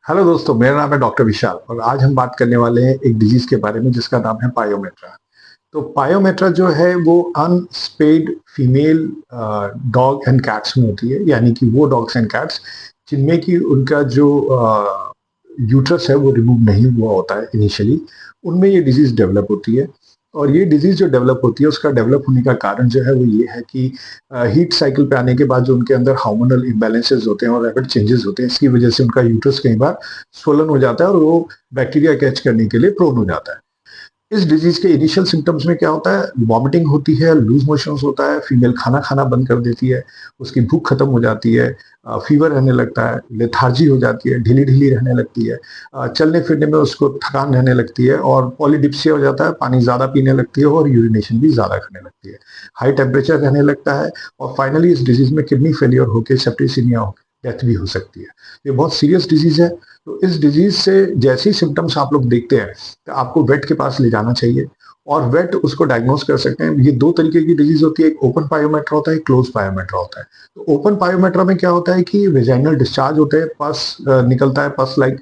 Hello दोस्तों, मेरा नाम है डॉक्टर विशाल और आज हम बात करने वाले हैं एक डिजीज के बारे में जिसका नाम है पायोमेट्रा। तो पायोमेट्रा जो है वो अनस्पेड फीमेल डॉग एंड कैट्स में होती है, यानी कि वो डॉग्स एंड कैट्स जिनमें कि उनका जो यूट्रस है वो रिमूव नहीं हुआ होता है इनिशियली, उनमें ये डिजीज डेवलप होती है। और ये डिजीज जो डेवलप होती है उसका डेवलप होने का कारण जो है वो ये है कि हीट साइकिल पे आने के बाद जो उनके अंदर हार्मोनल इम्बैलेंसेस होते हैं और रैपिड चेंजेस होते हैं, इसकी वजह से उनका यूट्रस कई बार स्वलन हो जाता है और वो बैक्टीरिया कैच करने के लिए प्रोन हो जाता है। इस डिजीज के इनिशियल सिम्टम्स में क्या होता है? वॉमिटिंग होती है, लूज मोशंस होता है, फीमेल खाना खाना बंद कर देती है, उसकी भूख खत्म हो जाती है, फीवर रहने लगता है, लेथार्जी हो जाती है, ढीली ढीली रहने लगती है, चलने फिरने में उसको थकान रहने लगती है और पॉलीडिप्सिया हो जाता है, पानी ज़्यादा पीने लगती है और यूरिनेशन भी ज़्यादा करने लगती है, हाई टेम्परेचर रहने लगता है और फाइनली इस डिजीज में किडनी फेलियर होकर सेप्टिसीमिया होकर डेथ भी हो सकती है। ये बहुत सीरियस डिजीज है। तो इस डिजीज से जैसे ही सिम्टम्स आप लोग देखते हैं तो आपको वेट के पास ले जाना चाहिए और वेट उसको डायग्नोस कर सकते हैं। ये दो तरीके की डिजीज होती है, एक ओपन पायोमेट्रा होता है, एक क्लोज पायोमेट्रा होता है। तो ओपन पायोमेट्रा में क्या होता है कि वेजाइनल डिस्चार्ज होते हैं, पस निकलता है, पस लाइक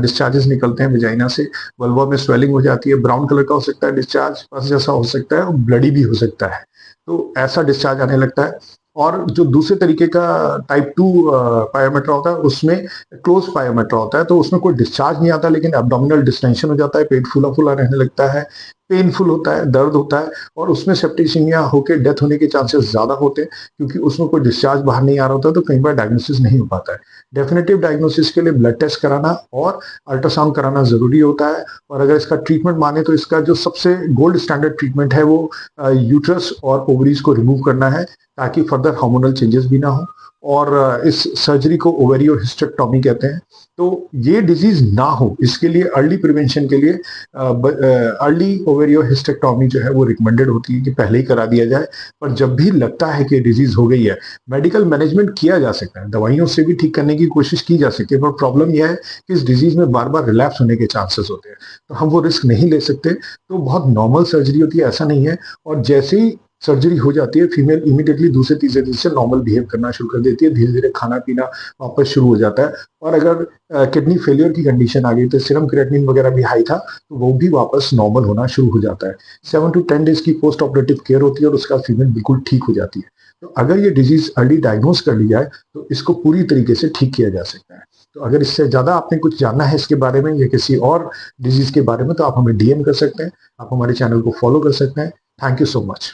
डिस्चार्जेस निकलते हैं वेजाइना से, वल्वा में स्वेलिंग हो जाती है, ब्राउन कलर का हो सकता है डिस्चार्ज, पस जैसा हो सकता है और ब्लडी भी हो सकता है। तो ऐसा डिस्चार्ज आने लगता है। और जो दूसरे तरीके का टाइप 2 पायोमेट्रा होता है उसमें क्लोज पायोमेट्रा होता है, तो उसमें कोई डिस्चार्ज नहीं आता लेकिन एब्डोमिनल डिस्टेंशन हो जाता है, पेट फूला फूला रहने लगता है, पेनफुल होता है, दर्द होता है और उसमें सेप्टिसीमिया होकर डेथ होने के चांसेस ज्यादा होते हैं क्योंकि उसमें कोई डिस्चार्ज बाहर नहीं आ रहा होता है। तो कई बार डायग्नोसिस नहीं हो पाता है। डेफिनेटिव डायग्नोसिस के लिए ब्लड टेस्ट कराना और अल्ट्रासाउंड कराना जरूरी होता है। और अगर इसका ट्रीटमेंट माने तो इसका जो सबसे गोल्ड स्टैंडर्ड ट्रीटमेंट है वो यूट्रस और ओवरीज को रिमूव करना है ताकि फर्दर हार्मोनल चेंजेस भी ना हो। और इस सर्जरी को ओवेरी और हिस्टेक्टोमी कहते हैं। तो ये डिजीज ना हो इसके लिए अर्ली प्रिवेंशन के लिए अर्ली ओवेरियो हिस्टेक्टोमी जो है वो रिकमेंडेड होती है कि पहले ही करा दिया जाए। पर जब भी लगता है कि डिजीज हो गई है, मेडिकल मैनेजमेंट किया जा सकता है, दवाइयों से भी ठीक करने की कोशिश की जा सकती है, पर प्रॉब्लम यह है कि इस डिजीज में बार बार रिलैप्स होने के चांसेस होते हैं, तो हम वो रिस्क नहीं ले सकते। तो बहुत नॉर्मल सर्जरी होती है, ऐसा नहीं है। और जैसे ही सर्जरी हो जाती है फीमेल इमीडिएटली दूसरे तीसरे दिन से नॉर्मल बिहेव करना शुरू कर देती है, धीरे धीरे खाना पीना वापस शुरू हो जाता है। और अगर किडनी फेलियर की कंडीशन आ गई तो सीरम क्रिएटिनिन वगैरह भी हाई था तो वो भी वापस नॉर्मल होना शुरू हो जाता है। 7 to 10 डेज की पोस्ट ऑपरेटिव केयर होती है और उसका फीमेल बिल्कुल ठीक हो जाती है। तो अगर ये डिजीज अर्ली डायग्नोस कर ली जाए तो इसको पूरी तरीके से ठीक किया जा सकता है। तो अगर इससे ज्यादा आपने कुछ जानना है इसके बारे में या किसी और डिजीज के बारे में तो आप हमें डीएम कर सकते हैं, आप हमारे चैनल को फॉलो कर सकते हैं। Thank you so much.